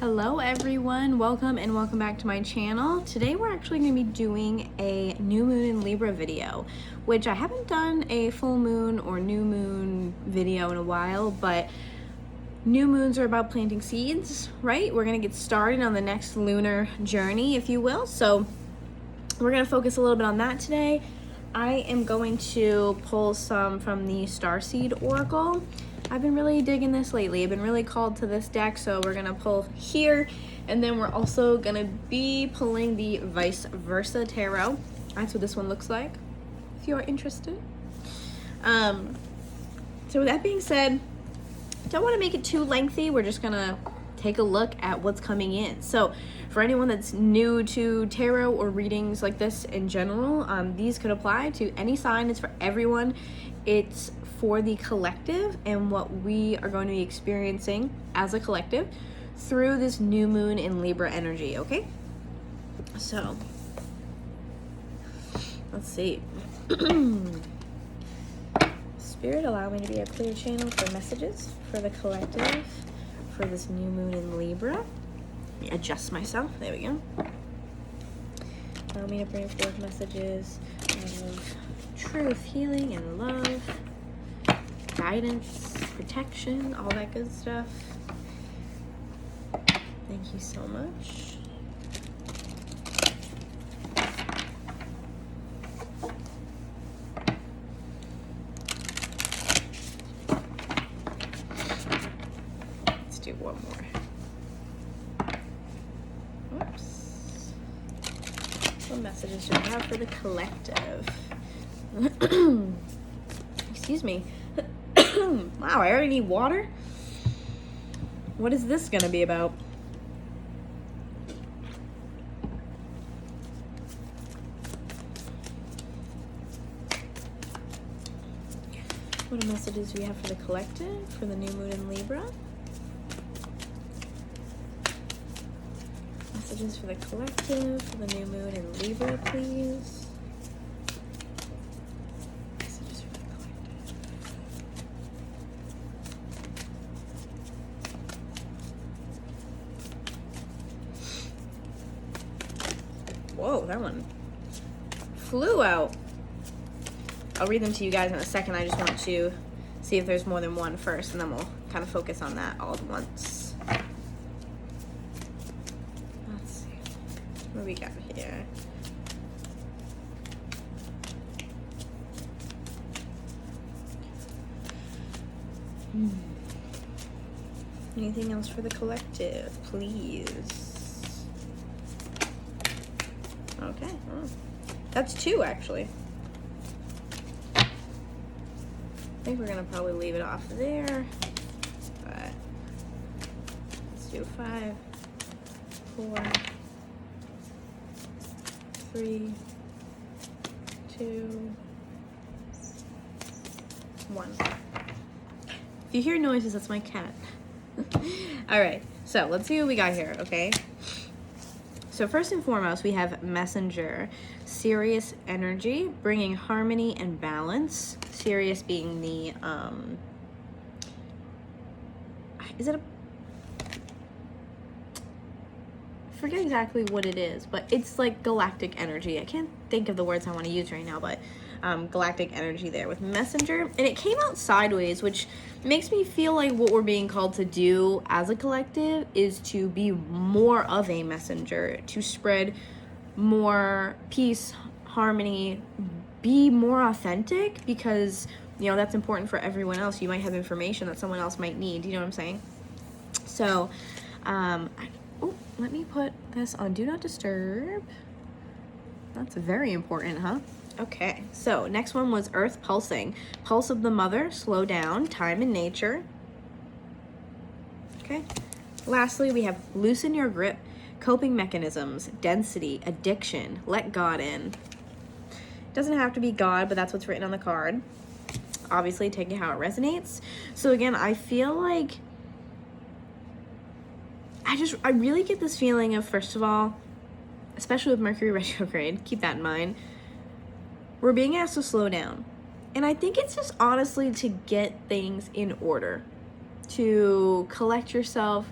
Hello everyone, welcome and welcome back to my channel. Today we're actually going to be doing a new moon in Libra video, which I haven't done a full moon or new moon video in a while, but new moons are about planting seeds, right? We're going to get started on the next lunar journey, if you will. So we're going to focus a little bit on that today. I am going to pull some from the Starseed Oracle. I've been really digging this lately. I've been really called to this deck, so we're gonna pull here, and then we're also gonna be pulling the Vice Versa Tarot. That's what this one looks like, if you're interested. So with that being said, don't want to make it too lengthy. We're just gonna take a look at what's coming in. So for anyone that's new to tarot or readings like this in general, these could apply to any sign. It's for everyone. It's for the collective and what we are going to be experiencing as a collective through this new moon in Libra energy, okay? So, let's see. Spirit, allow me to be a clear channel for messages for the collective for this new moon in Libra. Let me adjust myself. There we go. Allow me to bring forth messages of truth, healing, and love. Guidance, protection, all that good stuff. Thank you so much. Let's do one more. Whoops. What messages do I have for the collective? Excuse me. Wow, I already need water? What is this gonna be about? What messages do we have for the collective for the new moon in Libra? Messages for the collective for the new moon in Libra, please. Whoa, that one flew out. I'll read them to you guys in a second. I just want to see if there's more than one first, and then we'll kind of focus on that all at once. Let's see. What do we got here? Anything else for the collective, please? Okay, well, that's two actually. I think we're gonna probably leave it off there, but let's do 5, 4, 3, 2, 1. If you hear noises, that's my cat. All right, so let's see what we got here, okay? So first and foremost, we have Messenger, Sirius energy, bringing harmony and balance. Sirius being the, is it a, I forget exactly what it is, but it's like galactic energy. I can't think of the words I want to use right now, but galactic energy there with Messenger. And it came out sideways, which makes me feel like what we're being called to do as a collective is to be more of a messenger, to spread more peace, harmony, be more authentic, because, you know, that's important for everyone else. You might have information that someone else might need, you know what I'm saying? So, let me put this on Do Not Disturb. That's very important, huh? Okay, so next one was Earth Pulsing. Pulse of the Mother, slow down, time in nature. Okay. Lastly, we have Loosen Your Grip, coping mechanisms, density, addiction, let God in. Doesn't have to be God, but that's what's written on the card. Obviously, take it how it resonates. So again, I feel like I really get this feeling of, first of all, especially with Mercury retrograde, keep that in mind, we're being asked to slow down. And I think it's just honestly to get things in order, to collect yourself,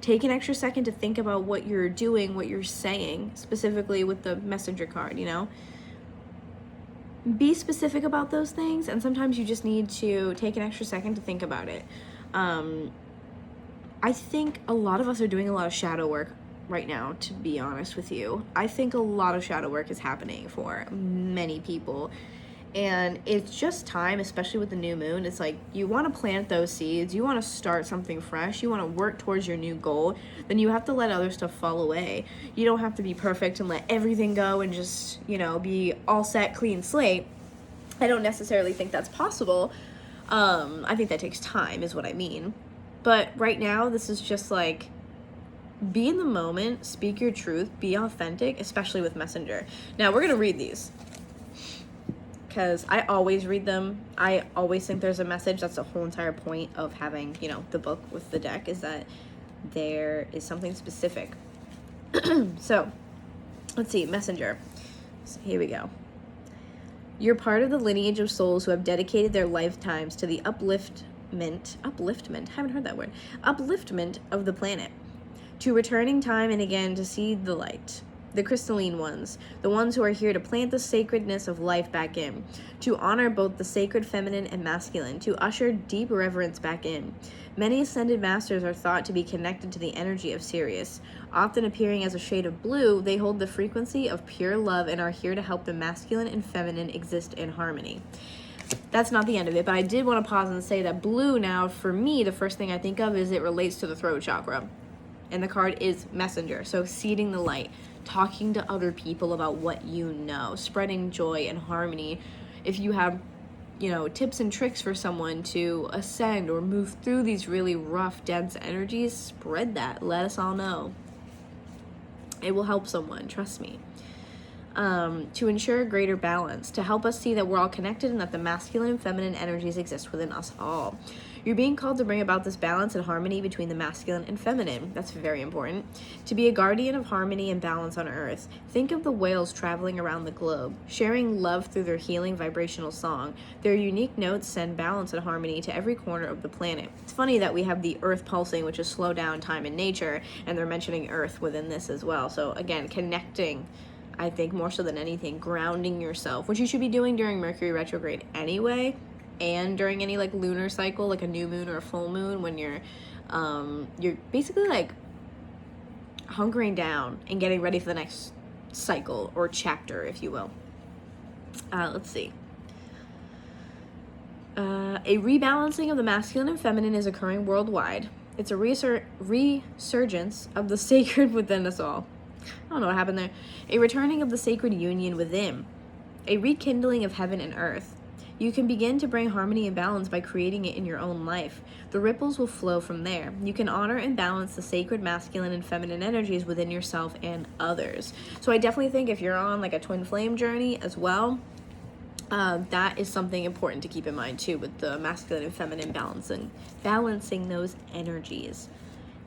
Take an extra second to think about what you're doing, what you're saying, specifically with the messenger card, you know? Be specific about those things, and sometimes you just need to take an extra second to think about it. I think a lot of us are doing a lot of shadow work right now, to be honest with you. I think a lot of shadow work is happening for many people. And it's just time, especially with the new moon. It's like you want to plant those seeds. You want to start something fresh. You want to work towards your new goal. Then you have to let other stuff fall away. You don't have to be perfect and let everything go and just, you know, be all set, clean slate. I don't necessarily think that's possible. I think that takes time is what I mean. But right now, this is just like, be in the moment, speak your truth, be authentic, especially with Messenger. Now, we're going to read these, because I always read them. I always think there's a message. That's the whole entire point of having, you know, the book with the deck, is that there is something specific. So, let's see, Messenger. So here we go. You're part of the lineage of souls who have dedicated their lifetimes to the upliftment, haven't heard that word, upliftment of the planet, to returning time and again to see the light. The crystalline ones, the ones who are here to plant the sacredness of life back in, to honor both the sacred feminine and masculine, to usher deep reverence back in. Many ascended masters are thought to be connected to the energy of Sirius. Often appearing as a shade of blue, they hold the frequency of pure love and are here to help the masculine and feminine exist in harmony. That's not the end of it, but I did want to pause and say that blue now, for me, the first thing I think of is it relates to the throat chakra. And the card is Messenger, so seeding the light, talking to other people about what you know, spreading joy and harmony. If you have, you know, tips and tricks for someone to ascend or move through these really rough, dense energies, spread that. Let us all know. It will help someone, trust me. To ensure greater balance, to help us see that we're all connected and that the masculine and feminine energies exist within us all. You're being called to bring about this balance and harmony between the masculine and feminine. That's very important. To be a guardian of harmony and balance on Earth. Think of the whales traveling around the globe, sharing love through their healing vibrational song. Their unique notes send balance and harmony to every corner of the planet. It's funny that we have the Earth pulsing, which is slow down time in nature, and they're mentioning Earth within this as well. So again, connecting, I think more so than anything, grounding yourself, which you should be doing during Mercury retrograde anyway, and during any like lunar cycle, like a new moon or a full moon, when you're basically like hunkering down and getting ready for the next cycle or chapter, if you will. Let's see. A rebalancing of the masculine and feminine is occurring worldwide. It's a resurgence of the sacred within us all. I don't know what happened there. A returning of the sacred union within. A rekindling of heaven and earth. You can begin to bring harmony and balance by creating it in your own life. The ripples will flow from there. You can honor and balance the sacred masculine and feminine energies within yourself and others. So I definitely think if you're on like a twin flame journey as well, that is something important to keep in mind too, with the masculine and feminine balancing those energies.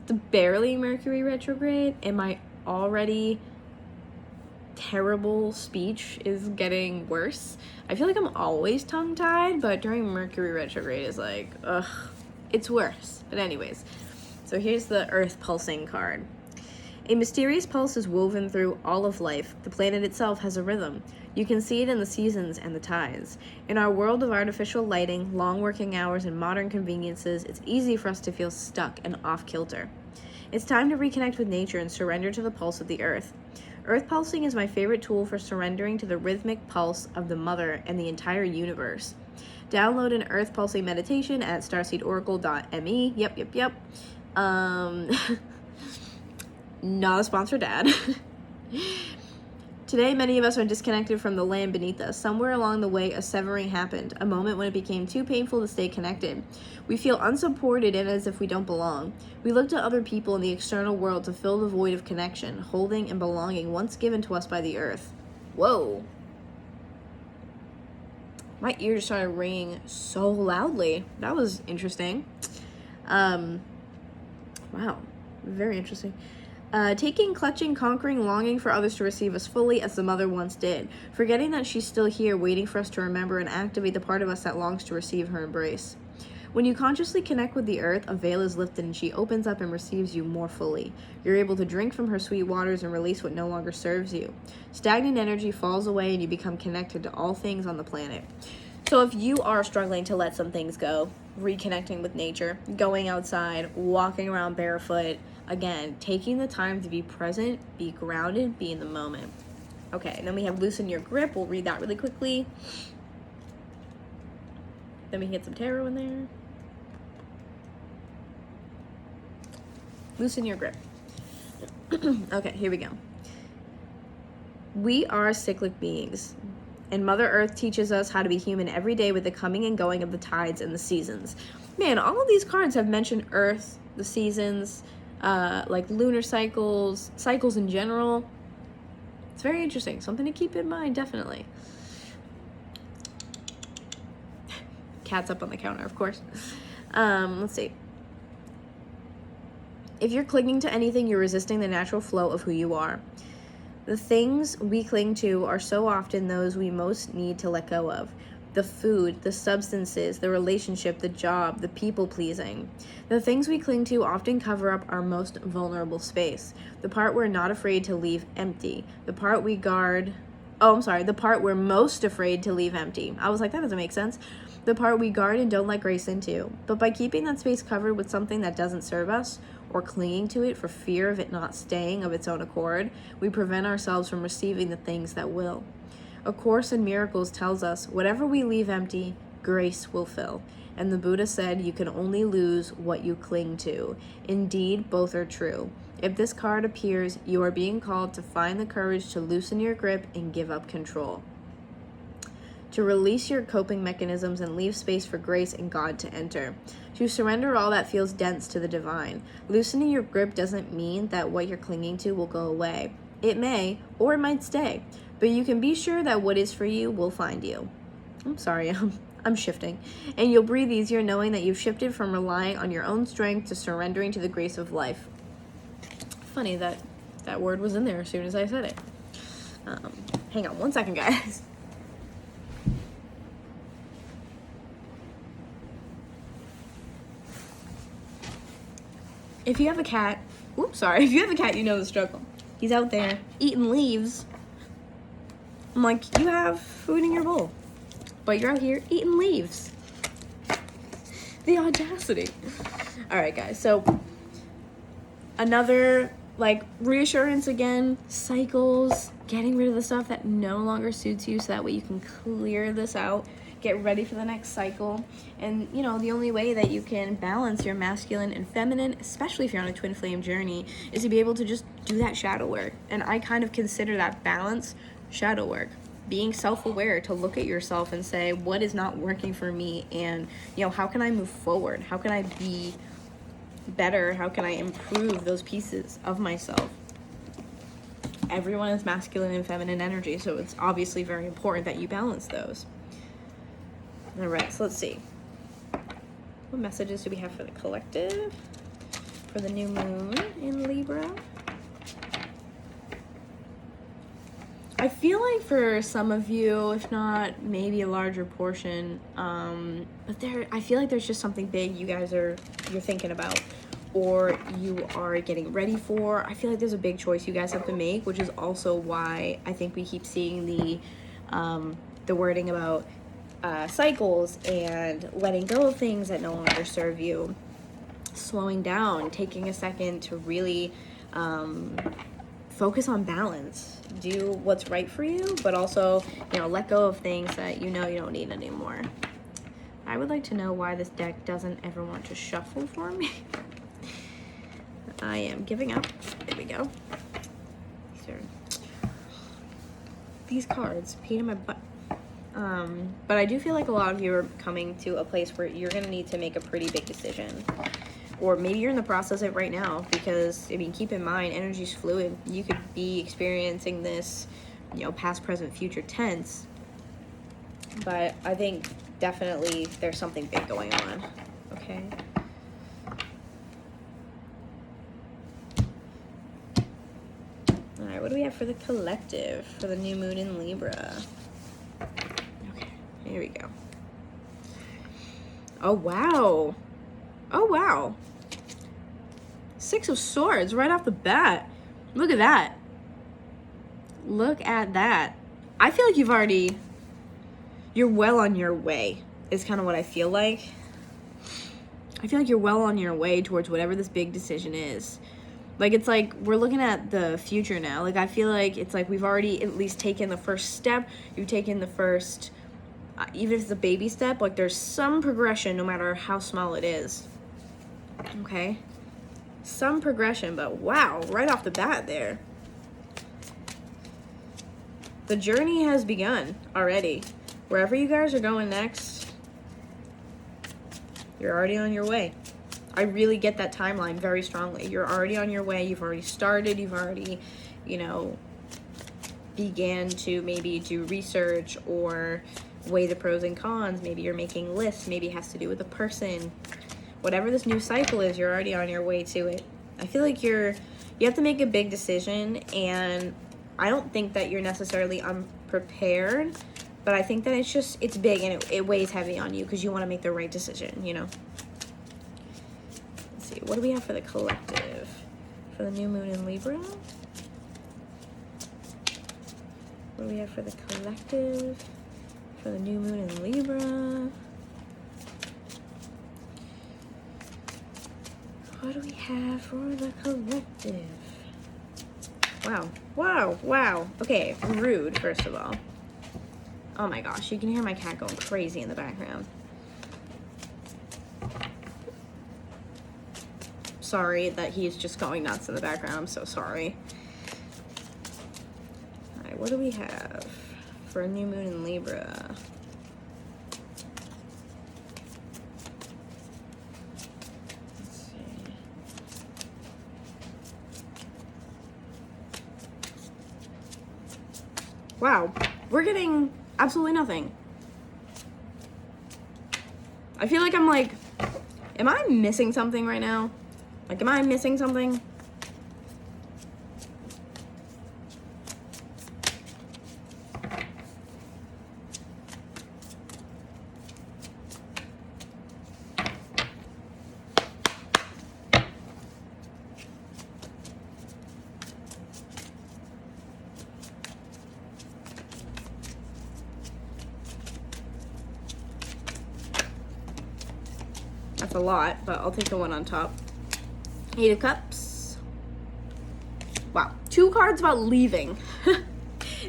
The barely Mercury retrograde, and my already terrible speech is getting worse. I feel like I'm always tongue-tied, but during Mercury retrograde is like, ugh, it's worse. But anyways, so here's the Earth pulsing card. A mysterious pulse is woven through all of life. The planet itself has a rhythm. You can see it in the seasons and the tides. In our world of artificial lighting, long working hours, and modern conveniences, it's easy for us to feel stuck and off-kilter. It's time to reconnect with nature and surrender to the pulse of the earth. Earth pulsing is my favorite tool for surrendering to the rhythmic pulse of the mother and the entire universe. Download an earth pulsing meditation at starseedoracle.me. Yep. Not a sponsored ad. Today, many of us are disconnected from the land beneath us. Somewhere along the way, a severing happened, a moment when it became too painful to stay connected. We feel unsupported and as if we don't belong. We look to other people in the external world to fill the void of connection, holding, and belonging once given to us by the earth. Whoa. My ears started ringing so loudly. That was interesting. Wow. Very interesting. Taking, clutching, conquering, longing for others to receive us fully as the mother once did. Forgetting that she's still here, waiting for us to remember and activate the part of us that longs to receive her embrace. When you consciously connect with the earth, a veil is lifted and she opens up and receives you more fully. You're able to drink from her sweet waters and release what no longer serves you. Stagnant energy falls away and you become connected to all things on the planet. So if you are struggling to let some things go, reconnecting with nature, going outside, walking around barefoot, again, taking the time to be present, be grounded, be in the moment. Okay, and then we have loosen your grip. We'll read that really quickly. Then we can get some tarot in there. Loosen your grip. Okay, here we go. We are cyclic beings, and Mother Earth teaches us how to be human every day with the coming and going of the tides and the seasons. Man, all of these cards have mentioned Earth, the seasons, like lunar cycles, cycles in general. It's very interesting. Something to keep in mind, definitely. Cat's up on the counter, of course. Let's see. If you're clinging to anything, you're resisting the natural flow of who you are. The things we cling to are so often those we most need to let go of. The food, the substances, the relationship, the job, the people-pleasing. The things we cling to often cover up our most vulnerable space. The part we're not afraid to leave empty. The part we guard... the part we're most afraid to leave empty. I was like, that doesn't make sense. The part we guard and don't let grace into. But by keeping that space covered with something that doesn't serve us, or clinging to it for fear of it not staying of its own accord, we prevent ourselves from receiving the things that will. A Course in Miracles tells us, whatever we leave empty, grace will fill. And the Buddha said, you can only lose what you cling to. Indeed, both are true. If this card appears, you are being called to find the courage to loosen your grip and give up control. To release your coping mechanisms and leave space for grace and God to enter. To surrender all that feels dense to the divine. Loosening your grip doesn't mean that what you're clinging to will go away. It may, or it might stay. But you can be sure that what is for you will find you. I'm sorry, I'm shifting. And you'll breathe easier knowing that you've shifted from relying on your own strength to surrendering to the grace of life. Funny that that word was in there as soon as I said it. Hang on one second, guys. If you have a cat, if you have a cat, you know the struggle. He's out there eating leaves. I'm like, you have food in your bowl, but you're out here eating leaves. The audacity. All right, guys, so another reassurance again, cycles, getting rid of the stuff that no longer suits you so that way you can clear this out, get ready for the next cycle. And the only way that you can balance your masculine and feminine, especially if you're on a twin flame journey, is to be able to just do that shadow work. And I kind of consider that balance shadow work, being self-aware, to look at yourself and say, what is not working for me, and how can I move forward, how can I be better, how can I improve those pieces of myself. Everyone is masculine and feminine energy, so it's obviously very important that you balance those. All right, so let's see, what messages do we have for the collective for the new moon in Libra? I feel like for some of you, if not maybe a larger portion, I feel like there's just something big you're thinking about, or you are getting ready for. I feel like there's a big choice you guys have to make, which is also why I think we keep seeing the wording about cycles and letting go of things that no longer serve you, slowing down, taking a second to really focus on balance, do what's right for you, but also, let go of things that you don't need anymore. I would like to know why this deck doesn't ever want to shuffle for me. I am giving up. There we go. These cards, pain in my butt. But I do feel like a lot of you are coming to a place where you're going to need to make a pretty big decision. Or maybe you're in the process of it right now, because, keep in mind, energy's fluid. You could be experiencing this, past, present, future tense. But I think definitely there's something big going on, okay? All right, what do we have for the collective, for the new moon in Libra? Okay, here we go. Oh, wow. Oh, wow. Six of Swords right off the bat. Look at that. Look at that. I feel like you're well on your way, is kind of what I feel like. I feel like you're well on your way towards whatever this big decision is. Like, it's like we're looking at the future now. Like, I feel like it's like we've already at least taken the first step. You've taken the first, even if it's a baby step, like there's some progression no matter how small it is. Okay? Some progression, but wow, right off the bat there. The journey has begun already. Wherever you guys are going next, you're already on your way. I really get that timeline very strongly. You're already on your way. You've already started. You've already, began to maybe do research or weigh the pros and cons. Maybe you're making lists. Maybe it has to do with a person. Whatever this new cycle is, you're already on your way to it. I feel like you have to make a big decision, and I don't think that you're necessarily unprepared, but I think that it's big and it weighs heavy on you because you want to make the right decision, Let's see, what do we have for the collective? For the new moon in Libra? What do we have for the collective? For the new moon in Libra? What do we have for the collective? Wow. Okay, rude, first of all. Oh my gosh, you can hear my cat going crazy in the background. Sorry that he's just going nuts in the background. I'm so sorry. All right, what do we have for a new moon in Libra? Let's see. Wow, we're getting absolutely nothing. I feel like am I missing something right now? Like, am I missing something? That's a lot, but I'll take the one on top. Eight of Cups. Wow. 2 cards about leaving.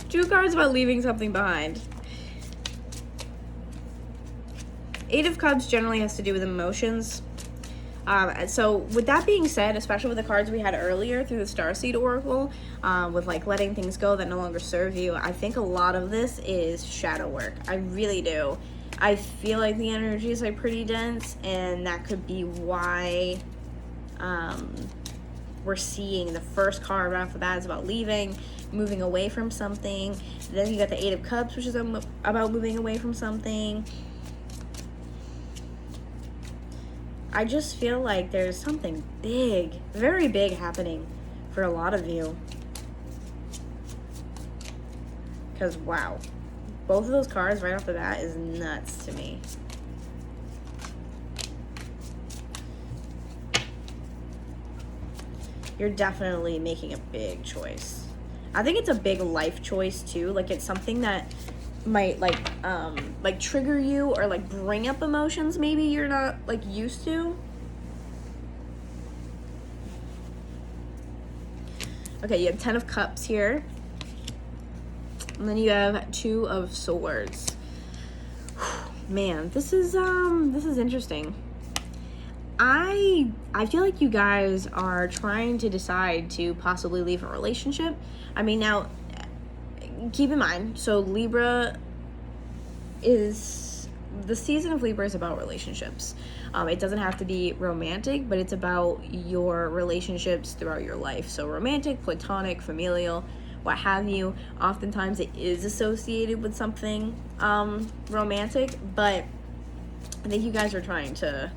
2 cards about leaving something behind. Eight of Cups generally has to do with emotions. So with that being said, especially with the cards we had earlier through the Starseed Oracle, with like letting things go that no longer serve you, I think a lot of this is shadow work. I really do. I feel like the energy is like pretty dense, and that could be why we're seeing the first card right off the bat is about leaving, moving away from something. Then you got the Eight of Cups, which is about moving away from something. I just feel like there's something big, very big happening for a lot of you. Because, wow, both of those cards right off the bat is nuts to me. You're definitely making a big choice. I think it's a big life choice too. Like, it's something that might like trigger you or like bring up emotions maybe you're not like used to. Okay, you have 10 of Cups here. And then you have 2 of Swords. Man, this is interesting. I feel like you guys are trying to decide to possibly leave a relationship. I mean, now, keep in mind, so Libra is, the season of Libra is about relationships. It doesn't have to be romantic, but it's about your relationships throughout your life. So romantic, platonic, familial, what have you. Oftentimes it is associated with something romantic, but I think you guys are trying to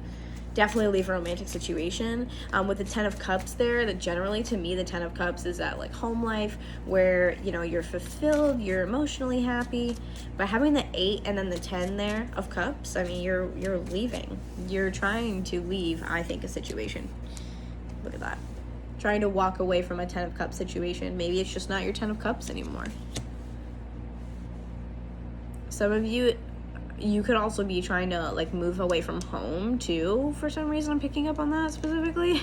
definitely leave a romantic situation. With the 10 of Cups there, that generally to me the 10 of Cups is that like home life where, you know, you're fulfilled, you're emotionally happy. But having the 8 and then the 10 there of Cups, I mean, you're leaving. You're trying to leave, I think, a situation. Look at that. Trying to walk away from a 10 of Cups situation. Maybe it's just not your 10 of Cups anymore. Some of you could also be trying to like move away from home too. For some reason, I'm picking up on that specifically.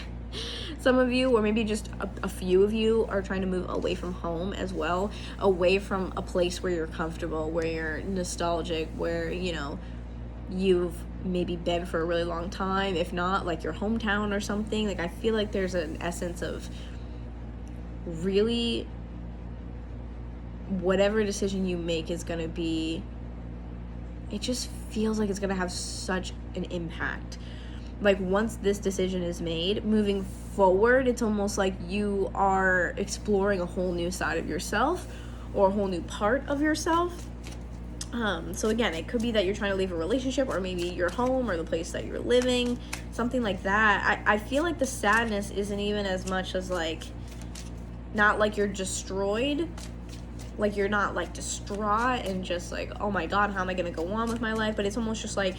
Some of you, or maybe just a few of you, are trying to move away from home as well, away from a place where you're comfortable, where you're nostalgic, where, you know, you've maybe been for a really long time, if not like your hometown or something. Like, I feel like there's an essence of really whatever decision you make is going to be, it just feels like it's going to have such an impact. Like, once this decision is made, moving forward, it's almost like you are exploring a whole new side of yourself or a whole new part of yourself. So again, it could be that you're trying to leave a relationship, or maybe your home or the place that you're living, something like that. I feel like the sadness isn't even as much as like, not like you're destroyed. Like, you're not like distraught and just like, oh my God, how am I gonna go on with my life? But it's almost just like,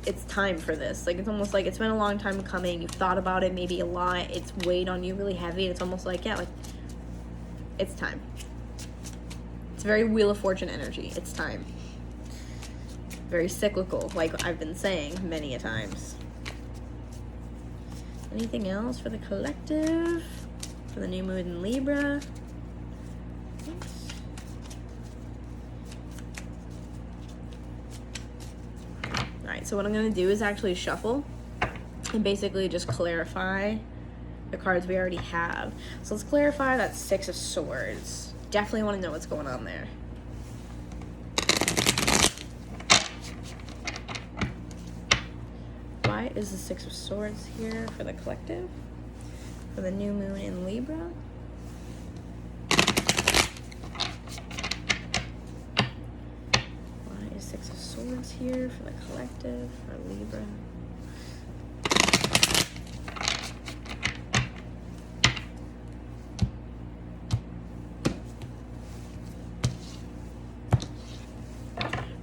it's time for this. Like, it's almost like it's been a long time coming. You've thought about it maybe a lot. It's weighed on you really heavy. It's almost like, yeah, like, it's time. It's very Wheel of Fortune energy. It's time. Very cyclical, like I've been saying many a times. Anything else for the collective? For the new moon in Libra? Alright, so what I'm going to do is actually shuffle and basically just clarify the cards we already have. So let's clarify that 6 of Swords. Definitely want to know what's going on there. Why is the 6 of Swords here for the collective? For the new moon in Libra? Why is 6 of Swords here for the collective for Libra?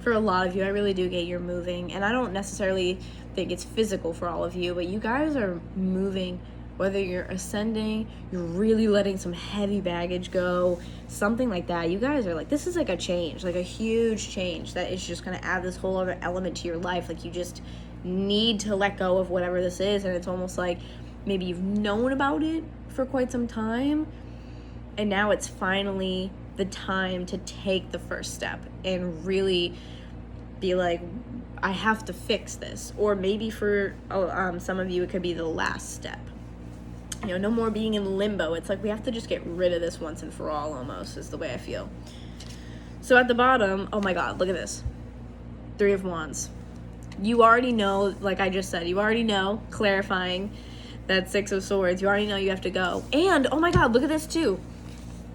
For a lot of you, I really do get you're moving, and I don't necessarily think it's physical for all of you, but you guys are moving. Whether you're ascending, you're really letting some heavy baggage go, something like that. You guys are like, this is like a change, like a huge change that is just going to add this whole other element to your life. Like, you just need to let go of whatever this is, and it's almost like maybe you've known about it for quite some time, and now it's finally the time to take the first step and really be like, I have to fix this. Or maybe for some of you, it could be the last step. You know, no more being in limbo. It's like we have to just get rid of this once and for all, almost, is the way I feel. So at the bottom, oh my God, look at this. 3 of Wands. You already know, like I just said, you already know, clarifying that 6 of Swords, you already know you have to go. And, oh my God, look at this too.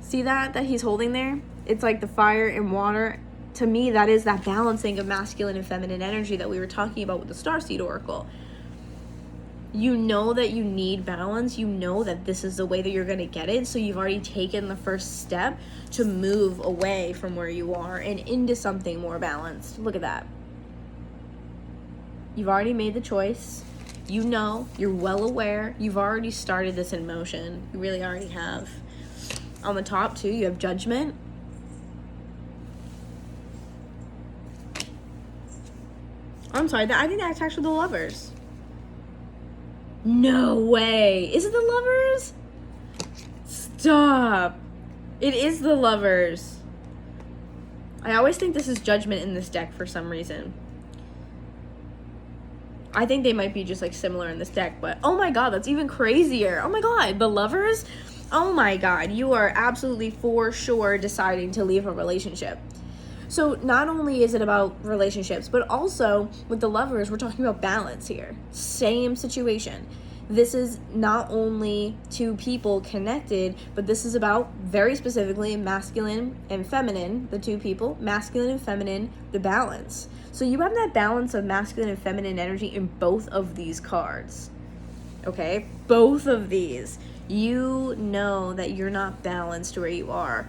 See that he's holding there? It's like the fire and water. To me, that is that balancing of masculine and feminine energy that we were talking about with the Starseed Oracle. You know that you need balance. You know that this is the way that you're going to get it. So you've already taken the first step to move away from where you are and into something more balanced. Look at that. You've already made the choice. You know, you're well aware. You've already started this in motion. You really already have. On the top too, you have Judgment. I'm sorry, I think that's actually the Lovers. No way. Is it the Lovers? Stop. It is the Lovers. I always think this is Judgment in this deck for some reason. I think they might be just like similar in this deck, but oh my God, that's even crazier. Oh my God, the Lovers? Oh my God, you are absolutely for sure deciding to leave a relationship. So not only is it about relationships, but also with the Lovers, we're talking about balance here. Same situation. this is not only two people connected, but this is about very specifically masculine and feminine, the two people, masculine and feminine, the balance. So you have that balance of masculine and feminine energy in both of these cards. Okay? Both of these. You know that you're not balanced where you are.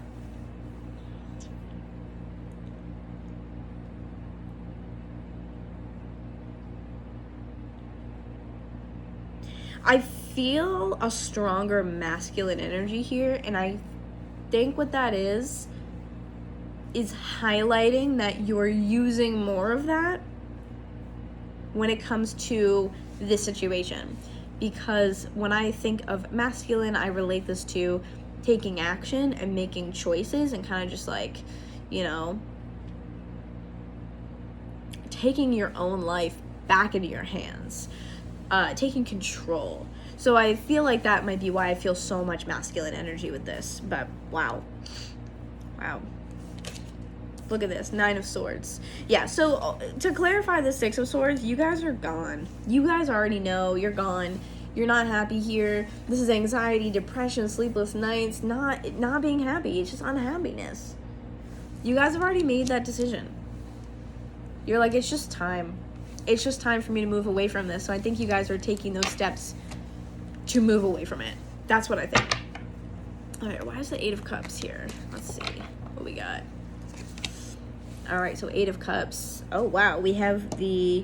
I feel a stronger masculine energy here, and I think what that is highlighting that you're using more of that when it comes to this situation. Because when I think of masculine, I relate this to taking action and making choices and kind of just like, you know, taking your own life back into your hands. Taking control. So I feel like that might be why I feel so much masculine energy with this. But wow. Look at this, 9 of Swords. Yeah, so to clarify the 6 of Swords, you guys are gone. You guys already know you're gone. You're not happy here. This is anxiety, depression, sleepless nights, not being happy. It's just unhappiness. You guys have already made that decision. You're like, it's just time. It's just time for me to move away from this. So I think you guys are taking those steps to move away from it. That's what I think. All right, why is the 8 of Cups here? Let's see what we got. All right, so 8 of Cups. Oh, wow. We have the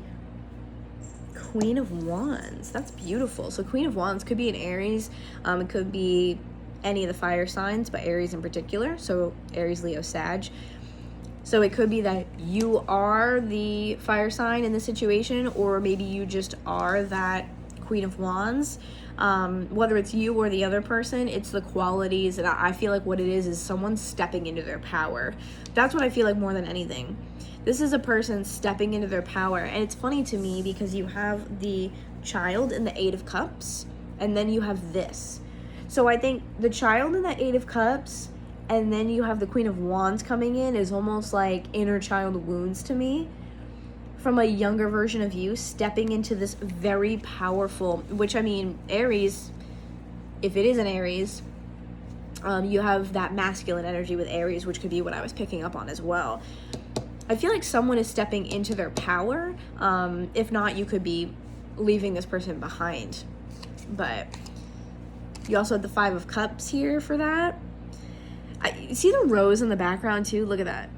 Queen of Wands. That's beautiful. So Queen of Wands could be an Aries. It could be any of the fire signs, but Aries in particular. So Aries, Leo, Sag. So it could be that you are the fire sign in this situation, or maybe you just are that Queen of Wands. Whether it's you or the other person, it's the qualities, and I feel like what it is someone stepping into their power. That's what I feel like more than anything. This is a person stepping into their power, and it's funny to me because you have the Child and the 8 of Cups, and then you have this. So I think the Child and the 8 of Cups, and then you have the Queen of Wands coming in is almost like inner child wounds to me from a younger version of you stepping into this very powerful, which I mean, Aries, if it is an Aries, you have that masculine energy with Aries, which could be what I was picking up on as well. I feel like someone is stepping into their power. If not, you could be leaving this person behind. But you also have the 5 of Cups here for that. See the rose in the background too? Look at that.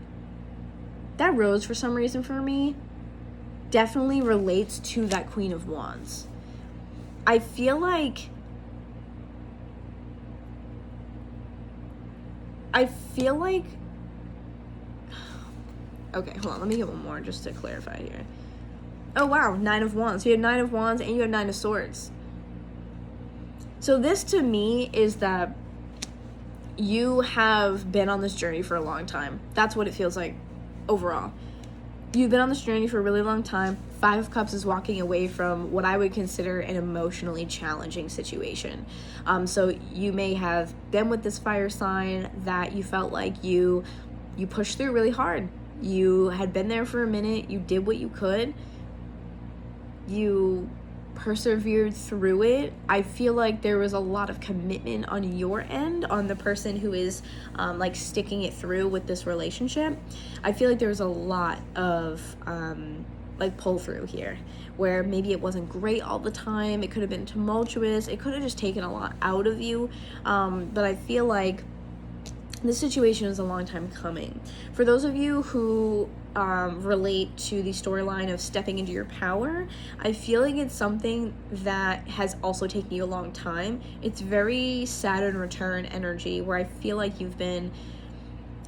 That rose, for some reason for me, definitely relates to that Queen of Wands. I feel like okay, hold on, let me get one more just to clarify here. Oh wow, 9 of Wands. So you have 9 of Wands and you have 9 of Swords. So this to me is that you have been on this journey for a long time. That's what it feels like overall. You've been on this journey for a really long time. 5 of Cups is walking away from what I would consider an emotionally challenging situation. So you may have been with this fire sign that you felt like you pushed through really hard. You had been there for a minute. You did what you could. You persevered through it. I feel like there was a lot of commitment on your end, on the person who is like sticking it through with this relationship. I feel like there was a lot of like pull through here, where maybe it wasn't great all the time. It could have been tumultuous. It could have just taken a lot out of you. But I feel like this situation is a long time coming. For those of you who relate to the storyline of stepping into your power, I feel like it's something that has also taken you a long time. It's very Saturn return energy, where I feel like you've been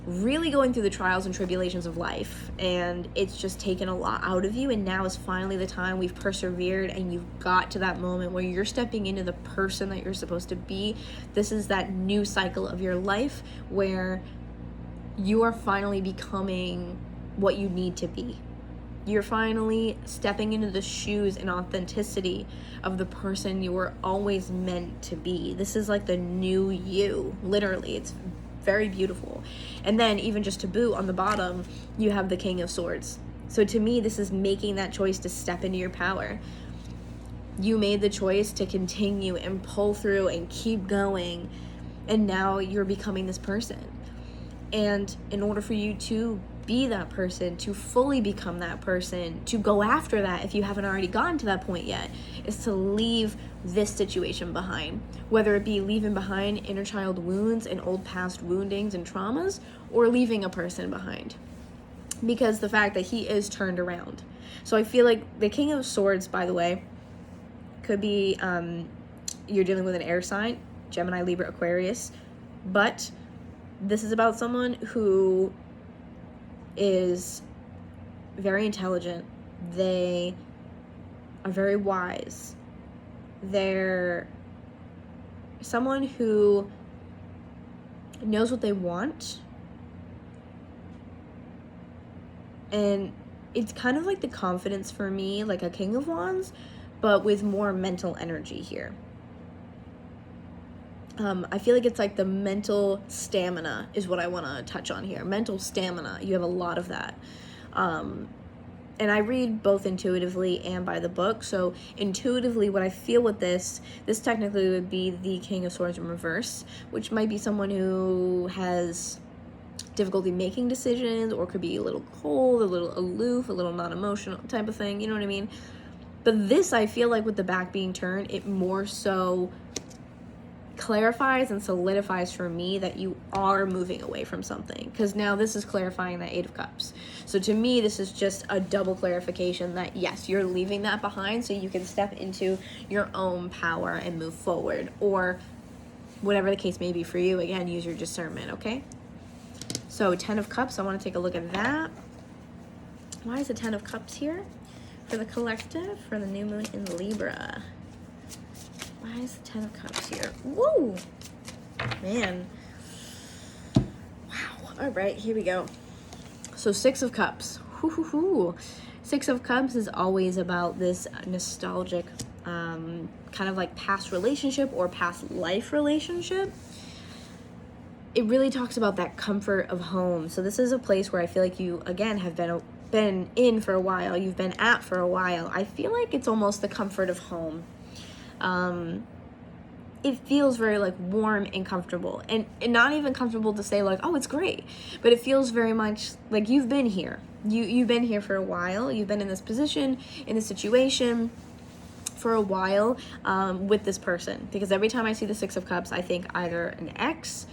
really going through the trials and tribulations of life, and it's just taken a lot out of you, and now is finally the time. We've persevered and you've got to that moment where you're stepping into the person that you're supposed to be. This is that new cycle of your life where you are finally becoming what you need to be. You're finally stepping into the shoes and authenticity of the person you were always meant to be. This is like the new you, literally. It's very beautiful. And then even just to boot, on the bottom, you have the King of Swords. So to me, this is making that choice to step into your power. you made the choice to continue and pull through and keep going, and now you're becoming this person. And in order for you to be that person, to fully become that person, to go after that, if you haven't already gotten to that point yet, is to leave this situation behind. Whether it be leaving behind inner child wounds and old past woundings and traumas, or leaving a person behind. Because the fact that he is turned around. So I feel like the King of Swords, by the way, could be you're dealing with an air sign, Gemini, Libra, Aquarius, but this is about someone who is very intelligent. They are very wise. They're someone who knows what they want. And it's kind of like the confidence for me, like a King of Wands, but with more mental energy here. I feel like it's like the mental stamina is what I want to touch on here. Mental stamina. You have a lot of that. And I read both intuitively and by the book. So intuitively, what I feel with this technically would be the King of Swords in reverse, which might be someone who has difficulty making decisions, or could be a little cold, a little aloof, a little non-emotional type of thing. You know what I mean? But this, I feel like with the back being turned, it more so clarifies and solidifies for me that you are moving away from something, because now this is clarifying that Eight of Cups. So to me, this is just a double clarification that yes, you're leaving that behind so you can step into your own power and move forward, or whatever the case may be for you. Again, use your discernment. Okay, so 10 of Cups, I want to take a look at that. Why is the 10 of Cups here for the collective for the new moon in Libra? Why is the 10 of Cups here? Whoa! Man. Wow. All right, here we go. So 6 of Cups. Hoo. 6 of Cups is always about this nostalgic, kind of like past relationship or past life relationship. It really talks about that comfort of home. So this is a place where I feel like you, again, have been in for a while. You've been at for a while. I feel like it's almost the comfort of home. It feels very like warm and comfortable, and not even comfortable to say like, oh, it's great, but it feels very much like you've been here. You've been here for a while. You've been in this position, in this situation for a while, with this person, because every time I see the 6 of Cups, I think either an ex,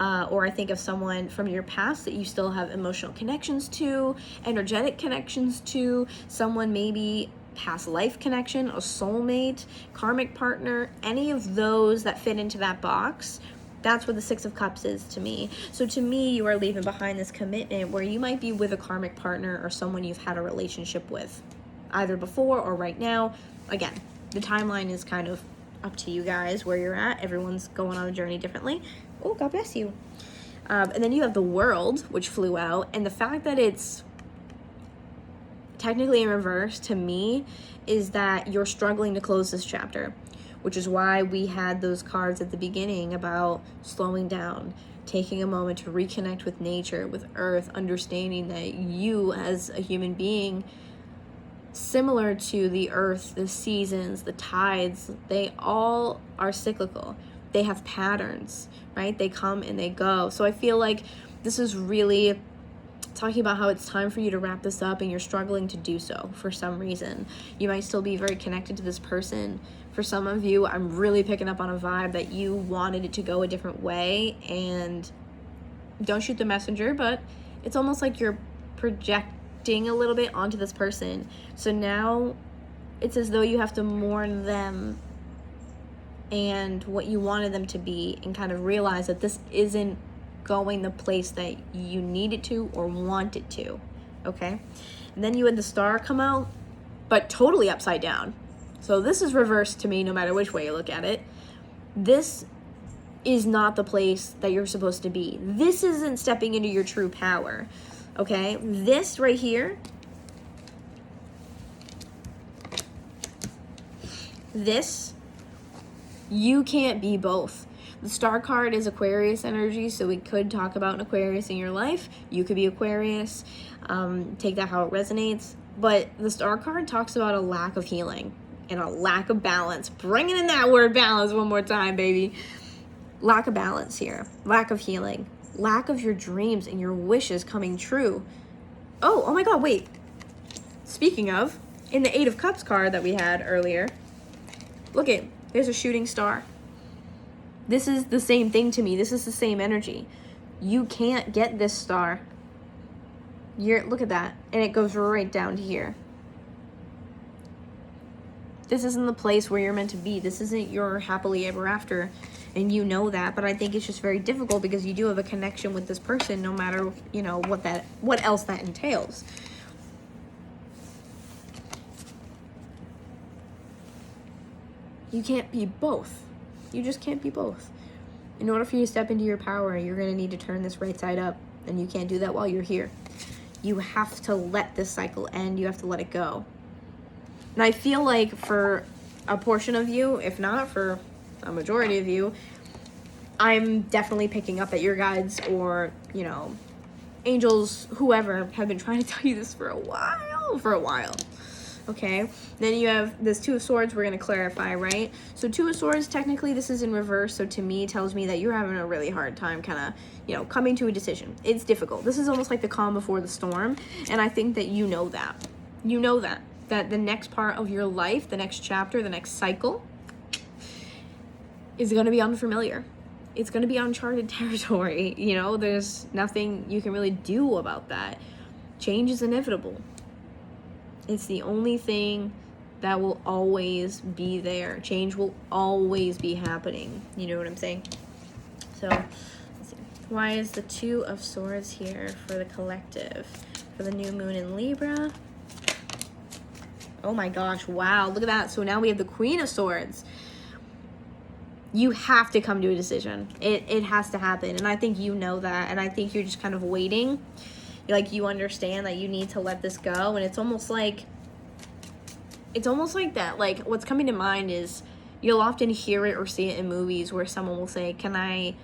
or I think of someone from your past that you still have emotional connections to, energetic connections to, someone maybe past life connection, a soulmate, karmic partner, any of those that fit into that box. That's what the 6 of Cups is to me. So to me, you are leaving behind this commitment where you might be with a karmic partner or someone you've had a relationship with, either before or right now. Again, the timeline is kind of up to you guys where you're at. Everyone's going on a journey differently. Oh, God bless you. And then you have the World, which flew out, and the fact that it's technically in reverse to me is that you're struggling to close this chapter, which is why we had those cards at the beginning about slowing down, taking a moment to reconnect with nature, with earth, understanding that you as a human being, similar to the earth, the seasons, the tides, they all are cyclical. They have patterns, right? They come and they go. So I feel like this is really talking about how it's time for you to wrap this up, and you're struggling to do so for some reason. You might still be very connected to this person. For some of you, I'm really picking up on a vibe that you wanted it to go a different way, and don't shoot the messenger, but it's almost like you're projecting a little bit onto this person. So now it's as though you have to mourn them and what you wanted them to be, and kind of realize that this isn't going the place that you need it to or want it to. Okay, and then you had the Star come out, but totally upside down. So this is reversed to me no matter which way you look at it. This is not the place that you're supposed to be. This isn't stepping into your true power. Okay, this right here, this, you can't be both. The Star card is Aquarius energy, so we could talk about an Aquarius in your life. You could be Aquarius. Take that how it resonates. But the Star card talks about a lack of healing. and a lack of balance. Bringing in that word balance one more time, baby. Lack of balance here. Lack of healing. Lack of your dreams and your wishes coming true. Oh my God, wait. Speaking of, in the Eight of Cups card that we had earlier, look it, there's a shooting star. This is the same thing to me. This is the same energy. You can't get this star. Look at that. And it goes right down to here. This isn't the place where you're meant to be. This isn't your happily ever after. And you know that, but I think it's just very difficult because you do have a connection with this person no matter, what else that entails. You can't be both. You just can't be both. In order for you to step into your power, you're going to need to turn this right side up, and you can't do that while you're here. You have to let this cycle end. You have to let it go. And I feel like for a portion of you, if not for a majority of you, I'm definitely picking up that your guides or, angels, whoever, have been trying to tell you this for a while. Okay, then you have this Two of Swords. We're going to clarify, right? So Two of Swords, technically this is in reverse, so to me tells me that you're having a really hard time kind of, coming to a decision. It's difficult. This is almost like the calm before the storm, and I think that you know that. You know that the next part of your life, the next chapter, the next cycle is going to be unfamiliar. It's going to be uncharted territory. There's nothing you can really do about that. Change is inevitable. It's the only thing that will always be there. Change will always be happening. You know what I'm saying? So, let's see. Why is the Two of Swords here for the collective? For the new moon in Libra. Oh my gosh, wow, look at that. So now we have the Queen of Swords. You have to come to a decision. It has to happen. And I think you know that. And I think you're just kind of waiting. Like, you understand that you need to let this go, and it's almost like that. Like, what's coming to mind is you'll often hear it or see it in movies where someone will say, can I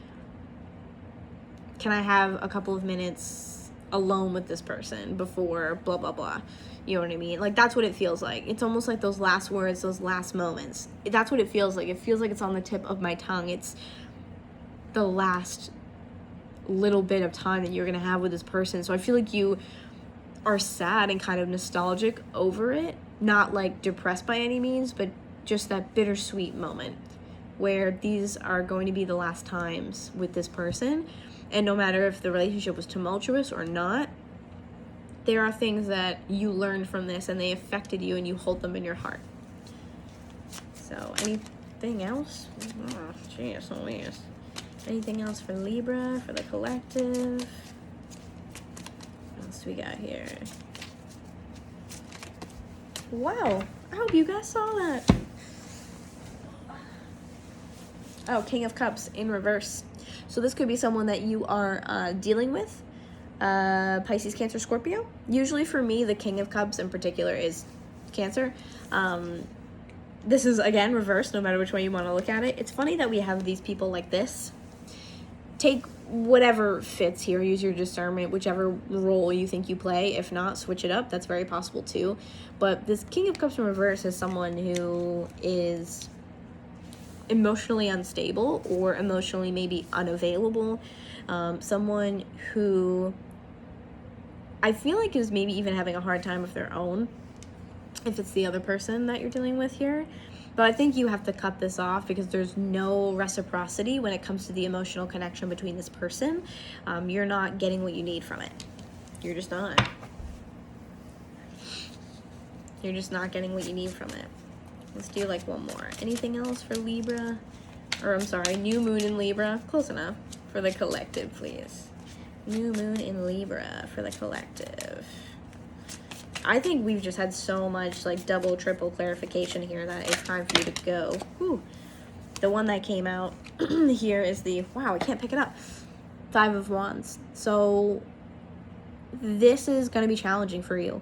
have a couple of minutes alone with this person before blah blah blah? You know what I mean? Like, that's what it feels like. It's almost like those last words, those last moments. That's what it feels like. It feels like it's on the tip of my tongue. It's the last little bit of time that you're gonna have with this person. So I feel like you are sad and kind of nostalgic over it, not like depressed by any means, but just that bittersweet moment where these are going to be the last times with this person. And no matter if the relationship was tumultuous or not, there are things that you learned from this and they affected you and you hold them in your heart. So anything else? Oh, jeez, Louise. Anything else for Libra, for the collective? What else do we got here? Wow, I hope you guys saw that. Oh, King of Cups in reverse. So this could be someone that you are dealing with. Pisces, Cancer, Scorpio. Usually for me, the King of Cups in particular is Cancer. This is, again, reverse, no matter which way you want to look at it. It's funny that we have these people like this. Take whatever fits here. Use your discernment, whichever role you think you play. If not, switch it up. That's very possible too. But this King of Cups in reverse is someone who is emotionally unstable or emotionally maybe unavailable. Someone who I feel like is maybe even having a hard time of their own, if it's the other person that you're dealing with here. But I think you have to cut this off because there's no reciprocity when it comes to the emotional connection between this person. You're not getting what you need from it. You're just not. You're just not getting what you need from it. Let's do like one more. Anything else for Libra? Or I'm sorry, new moon in Libra. Close enough. For the collective, please. New moon in Libra for the collective. I think we've just had so much like double, triple clarification here that it's time for you to go. Whew. The one that came out here is the, wow, I can't pick it up. Five of Wands. So this is going to be challenging for you.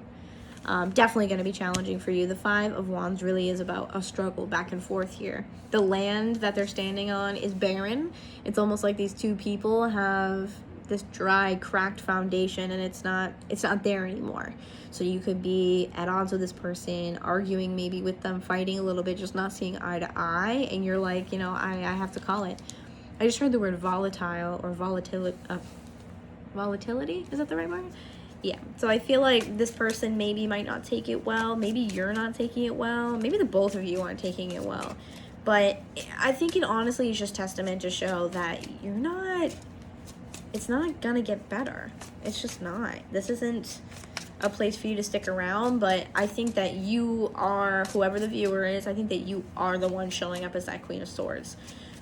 Definitely going to be challenging for you. The Five of Wands really is about a struggle back and forth here. The land that they're standing on is barren. It's almost like these two people have this dry, cracked foundation, and it's not there anymore. So you could be at odds with this person, arguing maybe with them, fighting a little bit, just not seeing eye to eye, and you're like, you know, I have to call it. I just heard the word volatile or volatility. Volatility? Is that the right word? Yeah. So I feel like this person maybe might not take it well. Maybe you're not taking it well. Maybe the both of you aren't taking it well. But I think it honestly is just testament to show that you're not, it's not gonna get better. It's just not. This isn't a place for you to stick around, but I think that you are, whoever the viewer is, I think that you are the one showing up as that Queen of Swords,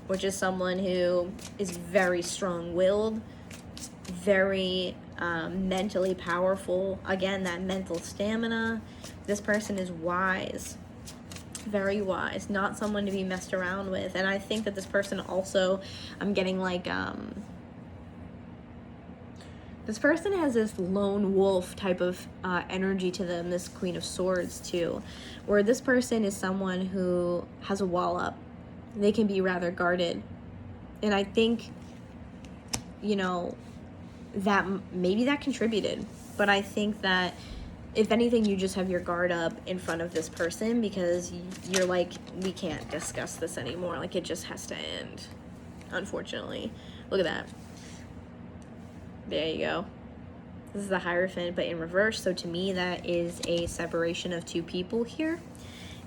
which is someone who is very strong-willed, very mentally powerful. Again, that mental stamina. This person is wise, very wise, not someone to be messed around with. And I think that this person also, I'm getting like, this person has this lone wolf type of energy to them, this Queen of Swords too, where this person is someone who has a wall up. They can be rather guarded. And I think, you know, that maybe that contributed, but I think that if anything, you just have your guard up in front of this person because you're like, we can't discuss this anymore. Like, it just has to end, unfortunately. Look at that. There you go. This is the Hierophant, but in reverse. So to me, that is a separation of two people here.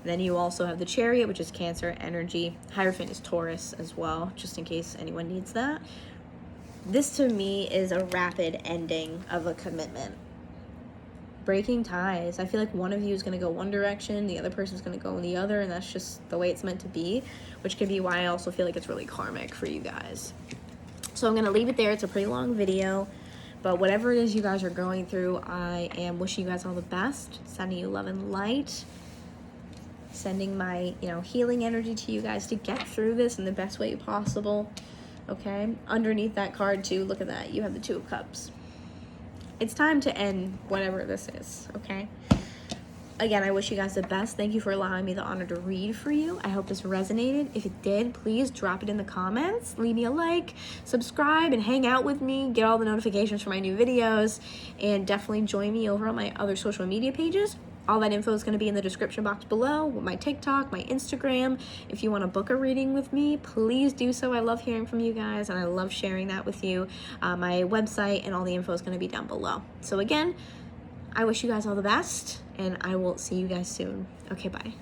Then you also have the Chariot, which is Cancer energy. Hierophant is Taurus as well, just in case anyone needs that. This to me is a rapid ending of a commitment. Breaking ties. I feel like one of you is going to go one direction, the other person's going to go in the other, and that's just the way it's meant to be, which could be why I also feel like it's really karmic for you guys. So I'm going to leave it there. It's a pretty long video, but whatever it is you guys are going through, I am wishing you guys all the best, sending you love and light, sending my, you know, healing energy to you guys to get through this in the best way possible. Okay, underneath that card too, look at that, you have the Two of Cups. It's time to end whatever this is, okay? Again, I wish you guys the best. Thank you for allowing me the honor to read for you. I hope this resonated. If it did, please drop it in the comments. Leave me a like, subscribe, and hang out with me. Get all the notifications for my new videos. And definitely join me over on my other social media pages. All that info is going to be in the description box below, my TikTok, my Instagram. If you want to book a reading with me, please do so. I love hearing from you guys, and I love sharing that with you. My website and all the info is going to be down below. So again, I wish you guys all the best, and I will see you guys soon. Okay, bye.